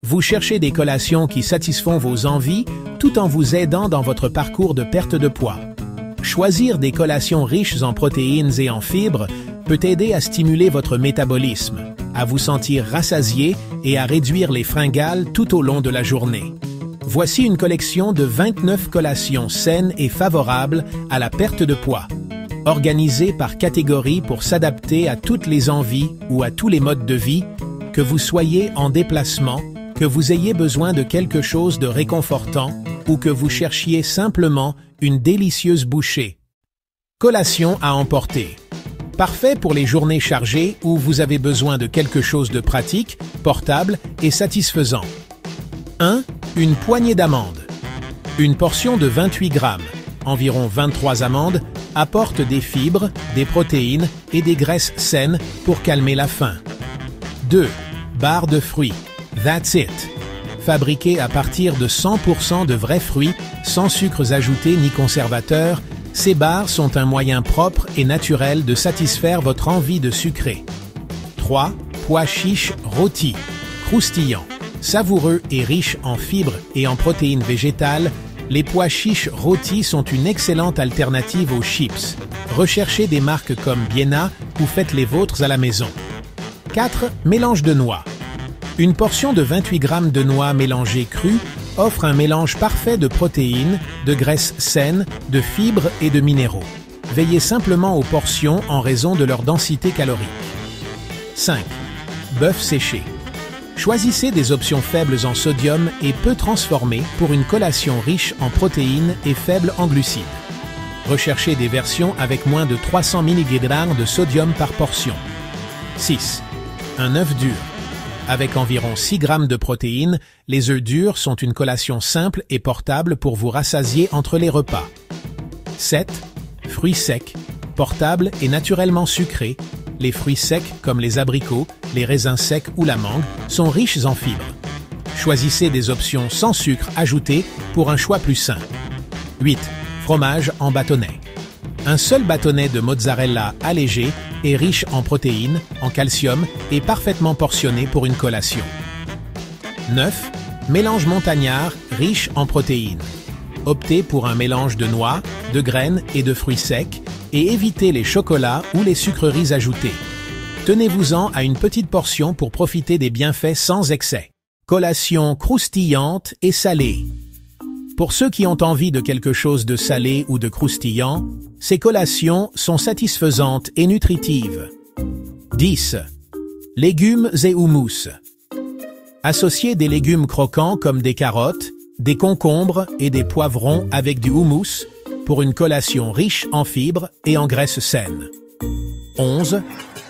Vous cherchez des collations qui satisfont vos envies tout en vous aidant dans votre parcours de perte de poids. Choisir des collations riches en protéines et en fibres peut aider à stimuler votre métabolisme, à vous sentir rassasié et à réduire les fringales tout au long de la journée. Voici une collection de 29 collations saines et favorables à la perte de poids, organisées par catégorie pour s'adapter à toutes les envies ou à tous les modes de vie, que vous soyez en déplacement, que vous ayez besoin de quelque chose de réconfortant ou que vous cherchiez simplement une délicieuse bouchée. Collation à emporter. Parfait pour les journées chargées où vous avez besoin de quelque chose de pratique, portable et satisfaisant. 1. Une poignée d'amandes. Une portion de 28 grammes, environ 23 amandes, apporte des fibres, des protéines et des graisses saines pour calmer la faim. 2. Barres de fruits. That's it. Fabriquées à partir de 100% de vrais fruits, sans sucres ajoutés ni conservateurs, ces barres sont un moyen propre et naturel de satisfaire votre envie de sucré. 3. Pois chiches rôtis. Croustillants, savoureux et riches en fibres et en protéines végétales, les pois chiches rôtis sont une excellente alternative aux chips. Recherchez des marques comme Biena ou faites les vôtres à la maison. 4. Mélange de noix. Une portion de 28 grammes de noix mélangées crues offre un mélange parfait de protéines, de graisses saines, de fibres et de minéraux. Veillez simplement aux portions en raison de leur densité calorique. 5. Bœuf séché. Choisissez des options faibles en sodium et peu transformées pour une collation riche en protéines et faible en glucides. Recherchez des versions avec moins de 300 mg de sodium par portion. 6. Un œuf dur. Avec environ 6 grammes de protéines, les œufs durs sont une collation simple et portable pour vous rassasier entre les repas. 7. Fruits secs. Portables et naturellement sucrés, les fruits secs comme les abricots, les raisins secs ou la mangue sont riches en fibres. Choisissez des options sans sucre ajouté pour un choix plus sain. 8. Fromage en bâtonnet. Un seul bâtonnet de mozzarella allégé est riche en protéines, en calcium et parfaitement portionné pour une collation. 9. Mélange montagnard riche en protéines. Optez pour un mélange de noix, de graines et de fruits secs et évitez les chocolats ou les sucreries ajoutées. Tenez-vous-en à une petite portion pour profiter des bienfaits sans excès. Collation croustillante et salée. Pour ceux qui ont envie de quelque chose de salé ou de croustillant, ces collations sont satisfaisantes et nutritives. 10. Légumes et houmous. Associez des légumes croquants comme des carottes, des concombres et des poivrons avec du houmous pour une collation riche en fibres et en graisses saines. 11.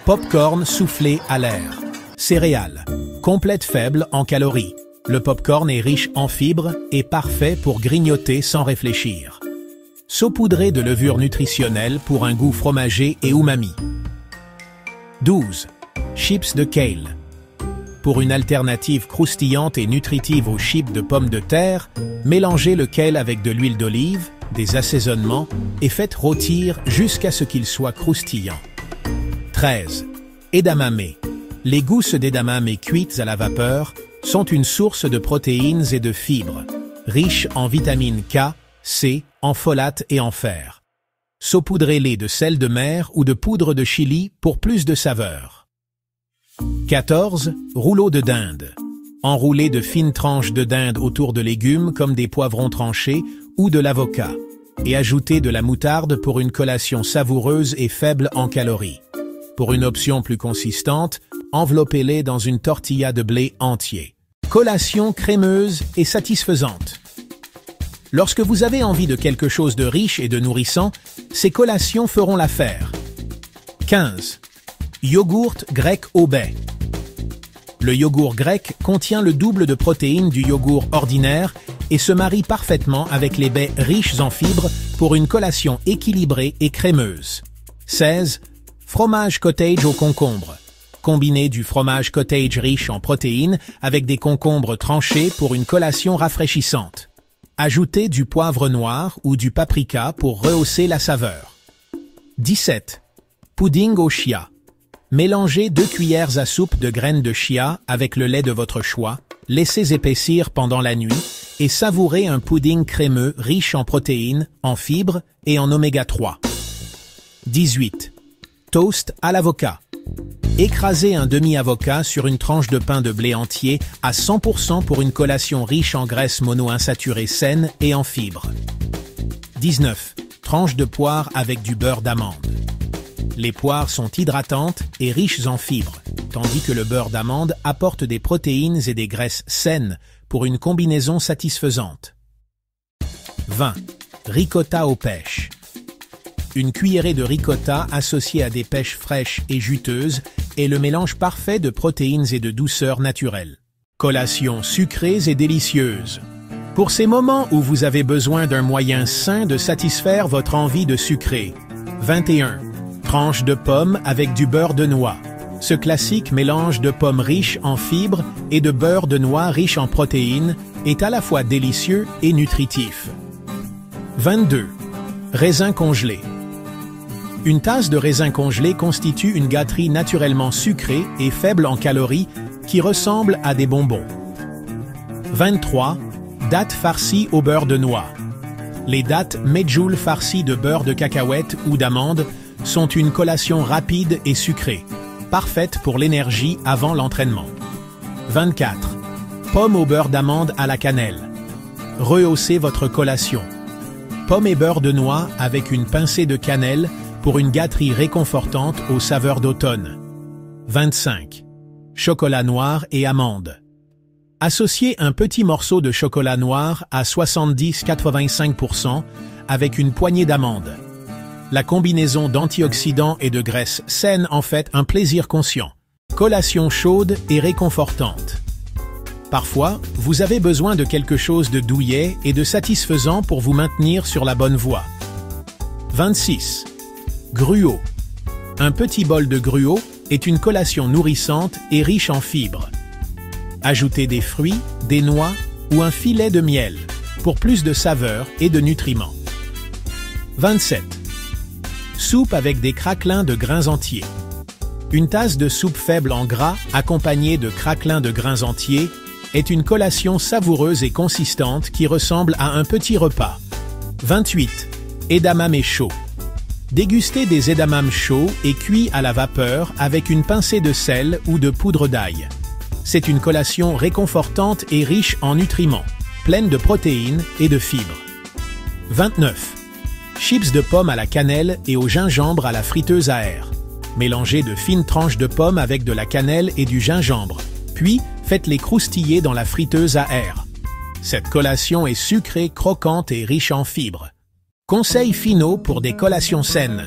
Popcorn soufflé à l'air. Céréales. Complète faible en calories. Le popcorn est riche en fibres et parfait pour grignoter sans réfléchir. Saupoudré de levure nutritionnelle pour un goût fromager et umami. 12. Chips de kale. Pour une alternative croustillante et nutritive aux chips de pommes de terre, mélangez le kale avec de l'huile d'olive, des assaisonnements et faites rôtir jusqu'à ce qu'il soit croustillant. 13. Edamame. Les gousses d'edamame cuites à la vapeur sont une source de protéines et de fibres, riches en vitamines K, C, en folate et en fer. Saupoudrez-les de sel de mer ou de poudre de chili pour plus de saveur. 14. Rouleau de dinde. Enroulez de fines tranches de dinde autour de légumes comme des poivrons tranchés ou de l'avocat et ajoutez de la moutarde pour une collation savoureuse et faible en calories. Pour une option plus consistante, enveloppez-les dans une tortilla de blé entier. Collation crémeuse et satisfaisante. Lorsque vous avez envie de quelque chose de riche et de nourrissant, ces collations feront l'affaire. 15. Yogourt grec au baies. Le yogourt grec contient le double de protéines du yogourt ordinaire et se marie parfaitement avec les baies riches en fibres pour une collation équilibrée et crémeuse. 16. Fromage cottage au concombre. Combinez du fromage cottage riche en protéines avec des concombres tranchés pour une collation rafraîchissante. Ajoutez du poivre noir ou du paprika pour rehausser la saveur. 17. Pudding au chia. Mélangez 2 cuillères à soupe de graines de chia avec le lait de votre choix laissez épaissir pendant la nuit et savourez un pudding crémeux riche en protéines, en fibres et en oméga 3. 18. Toast à l'avocat. Écrasez un demi-avocat sur une tranche de pain de blé entier à 100% pour une collation riche en graisses monoinsaturées saines et en fibres. 19. Tranche de poire avec du beurre d'amande. Les poires sont hydratantes et riches en fibres, tandis que le beurre d'amande apporte des protéines et des graisses saines pour une combinaison satisfaisante. 20. Ricotta aux pêches. Une cuillerée de ricotta associée à des pêches fraîches et juteuses est le mélange parfait de protéines et de douceur naturelle. Collation sucrées et délicieuses. Pour ces moments où vous avez besoin d'un moyen sain de satisfaire votre envie de sucré. 21. Tranche de pommes avec du beurre de noix. Ce classique mélange de pommes riches en fibres et de beurre de noix riche en protéines est à la fois délicieux et nutritif. 22. Raisins congelés. Une tasse de raisins congelés constitue une gâterie naturellement sucrée et faible en calories qui ressemble à des bonbons. 23. Dattes farcies au beurre de noix. Les dattes medjool farcies de beurre de cacahuète ou d'amande sont une collation rapide et sucrée, parfaite pour l'énergie avant l'entraînement. 24. Pommes au beurre d'amande à la cannelle. Rehaussez votre collation. Pommes et beurre de noix avec une pincée de cannelle pour une gâterie réconfortante aux saveurs d'automne. 25. Chocolat noir et amandes. Associez un petit morceau de chocolat noir à 70-85% avec une poignée d'amandes. La combinaison d'antioxydants et de graisses saines en fait un plaisir conscient. Collation chaude et réconfortante. Parfois, vous avez besoin de quelque chose de douillet et de satisfaisant pour vous maintenir sur la bonne voie. 26. Gruau. Un petit bol de gruau est une collation nourrissante et riche en fibres. Ajoutez des fruits, des noix ou un filet de miel pour plus de saveur et de nutriments. 27. Soupe avec des craquelins de grains entiers. Une tasse de soupe faible en gras accompagnée de craquelins de grains entiers est une collation savoureuse et consistante qui ressemble à un petit repas. 28. Edamame chaud. Dégustez des edamame chauds et cuits à la vapeur avec une pincée de sel ou de poudre d'ail. C'est une collation réconfortante et riche en nutriments, pleine de protéines et de fibres. 29. Chips de pommes à la cannelle et au gingembre à la friteuse à air. Mélangez de fines tranches de pommes avec de la cannelle et du gingembre, puis faites-les croustiller dans la friteuse à air. Cette collation est sucrée, croquante et riche en fibres. Conseils finaux pour des collations saines.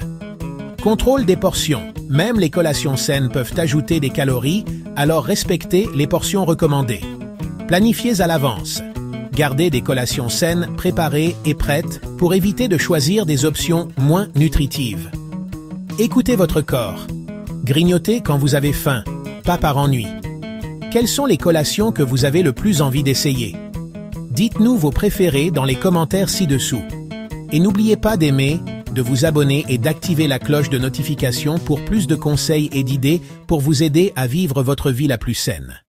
Contrôle des portions. Même les collations saines peuvent ajouter des calories, alors respectez les portions recommandées. Planifiez à l'avance. Gardez des collations saines, préparées et prêtes pour éviter de choisir des options moins nutritives. Écoutez votre corps. Grignotez quand vous avez faim, pas par ennui. Quelles sont les collations que vous avez le plus envie d'essayer? Dites-nous vos préférés dans les commentaires ci-dessous. Et n'oubliez pas d'aimer, de vous abonner et d'activer la cloche de notification pour plus de conseils et d'idées pour vous aider à vivre votre vie la plus saine.